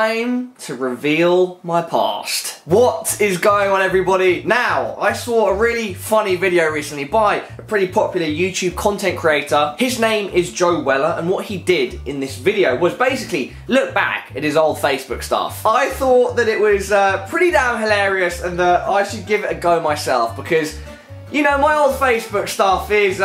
time to reveal my past. What is going on, everybody? Now, I saw a really funny video recently by a pretty popular YouTube content creator. His name is Joe Weller, and what he did in this video was basically look back at his old Facebook stuff. I thought that it was pretty damn hilarious and that I should give it a go myself because, you know, my old Facebook stuff is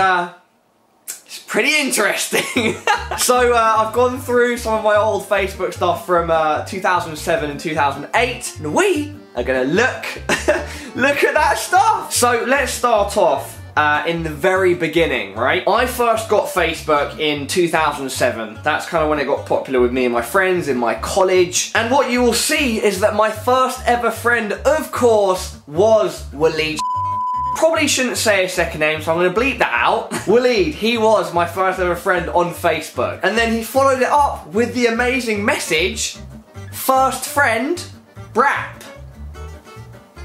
it's pretty interesting. So I've gone through some of my old Facebook stuff from 2007 and 2008, and we are gonna look at that stuff. So let's start off in the very beginning, right? I first got Facebook in 2007. That's kind of when it got popular with me and my friends in my college. And what you will see is that my first ever friend, of course, was Åhlin. Probably shouldn't say his second name, so I'm going to bleep that out. Åhlin, he was my first ever friend on Facebook. And then he followed it up with the amazing message, first friend, Brap.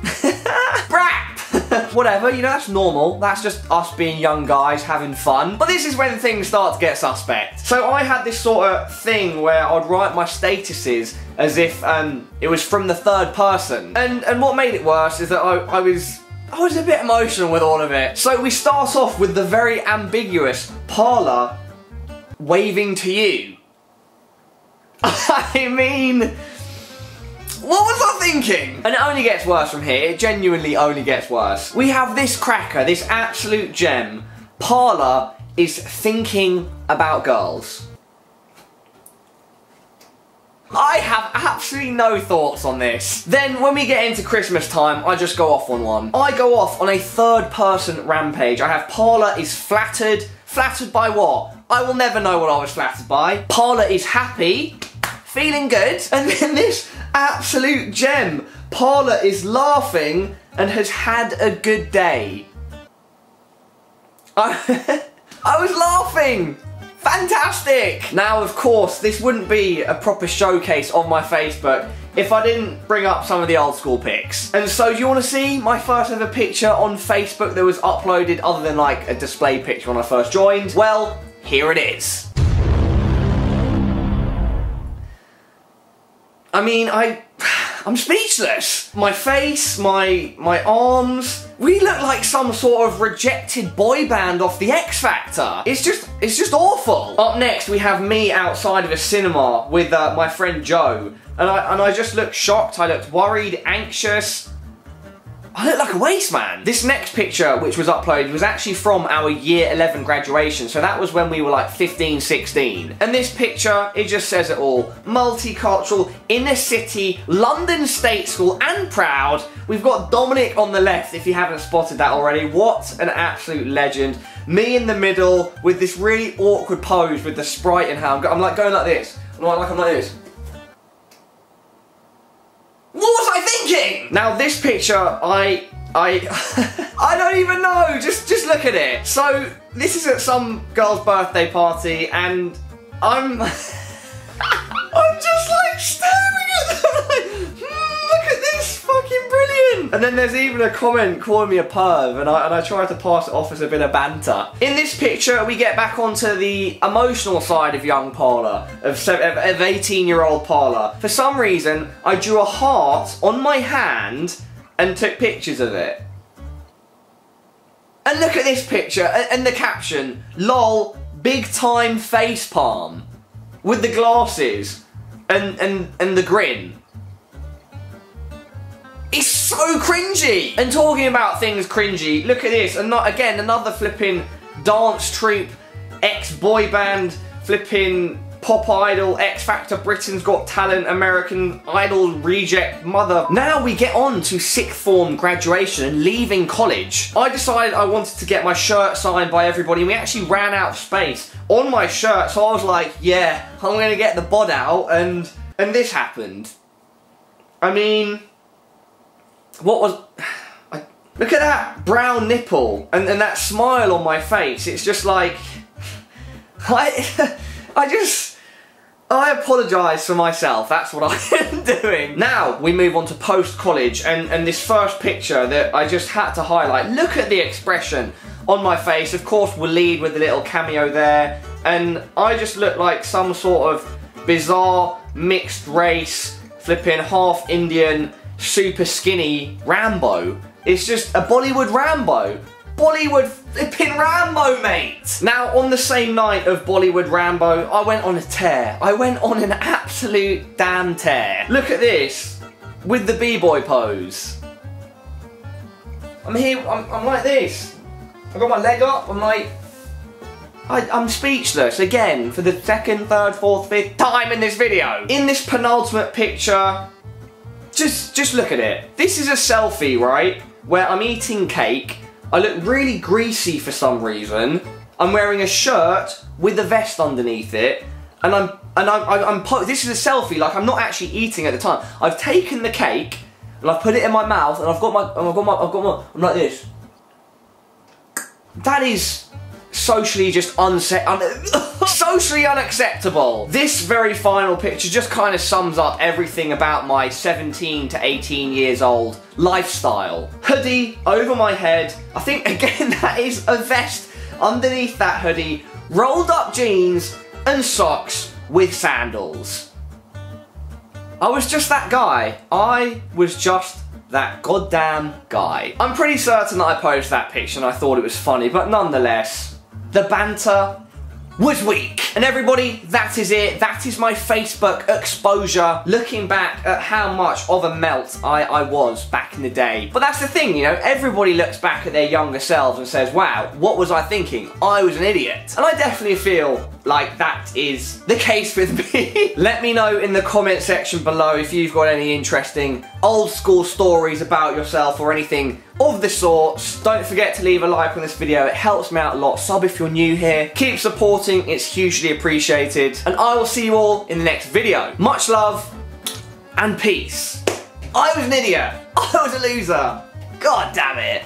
Brap! Whatever, you know, that's normal. That's just us being young guys having fun. But this is when things start to get suspect. So I had this sort of thing where I'd write my statuses as if it was from the third person. And what made it worse is that I was a bit emotional with all of it. So we start off with the very ambiguous Parla waving to you. I mean, what was I thinking? And it only gets worse from here. It genuinely only gets worse. We have this cracker, this absolute gem. Parla is thinking about girls. I have absolutely no thoughts on this. Then when we get into Christmas time, I just go off on one. I go off on a third person rampage. I have Parla is flattered. Flattered by what? I will never know what I was flattered by. Parla is happy, feeling good. And then this absolute gem. Parla is laughing and has had a good day. I was laughing. Fantastic! Now, of course, this wouldn't be a proper showcase of my Facebook if I didn't bring up some of the old school pics. And so, do you want to see my first ever picture on Facebook that was uploaded other than like a display picture when I first joined? Well, here it is. I mean, I'm speechless. My face, my arms, we look like some sort of rejected boy band off the X Factor. It's just awful. Up next, we have me outside of a cinema with my friend Joe, and I just looked shocked. I looked worried, anxious. I look like a waste man. This next picture, which was uploaded, was actually from our year 11 graduation, so that was when we were like 15, 16. And this picture, it just says it all. Multicultural, inner city, London State School, and proud. We've got Dominic on the left, if you haven't spotted that already. What an absolute legend. Me in the middle, with this really awkward pose with the Sprite in hand. I'm like going like this. I'm like this. What was I thinking? Now this picture, I don't even know. Just look at it. So this is at some girl's birthday party, and I'm just like staring at them like, look at this, fucking brilliant. And then there's even a comment calling me a perv, and I try to pass it off as a bit of banter. In this picture, we get back onto the emotional side of young Parla, of 18-year-old Parla. For some reason, I drew a heart on my hand and took pictures of it. And look at this picture, and the caption, lol, big time face palm, with the glasses and the grin. It's so cringy! And talking about things cringy, look at this, and not again, another flipping dance troupe, ex-boy band, flipping pop idol, X Factor, Britain's Got Talent, American Idol reject mother. Now we get on to sixth form graduation and leaving college. I decided I wanted to get my shirt signed by everybody, and we actually ran out of space on my shirt, so I was like, yeah, I'm gonna get the bod out, and this happened. I mean, what was... look at that brown nipple and that smile on my face. It's just like... I apologise for myself, that's what I am doing. Now, we move on to post-college, and this first picture that I just had to highlight. Look at the expression on my face. Of course, we'll lead with a little cameo there, and I just look like some sort of bizarre, mixed race, flipping half Indian, super skinny Rambo. It's just a Bollywood Rambo. Bollywood flipping Rambo, mate! Now, on the same night of Bollywood Rambo, I went on a tear. I went on an absolute damn tear. Look at this, with the b-boy pose. I'm here, I'm like this. I got my leg up, I'm like... I'm speechless, again, for the second, third, fourth, fifth time in this video. In this penultimate picture, just look at it. This is a selfie, right? Where I'm eating cake. I look really greasy for some reason. I'm wearing a shirt with a vest underneath it, and this is a selfie. Like, I'm not actually eating at the time. I've taken the cake and I've put it in my mouth, and I'm like this. That is socially just socially unacceptable. This very final picture just kind of sums up everything about my 17 to 18 years old lifestyle. Hoodie over my head. I think, again, that is a vest underneath that hoodie. Rolled up jeans and socks with sandals. I was just that guy. I was just that goddamn guy. I'm pretty certain that I posted that picture and I thought it was funny, but nonetheless, the banter was weak. And everybody, that is it. That is my Facebook exposure, looking back at how much of a melt I was back in the day. But that's the thing, you know, everybody looks back at their younger selves and says, wow, what was I thinking? I was an idiot. And I definitely feel like that is the case with me. Let me know in the comment section below if you've got any interesting old school stories about yourself or anything of the sorts. Don't forget to leave a like on this video, it helps me out a lot. Sub if you're new here. Keep supporting, it's hugely appreciated. And I will see you all in the next video. Much love and peace. I was an idiot. I was a loser. God damn it.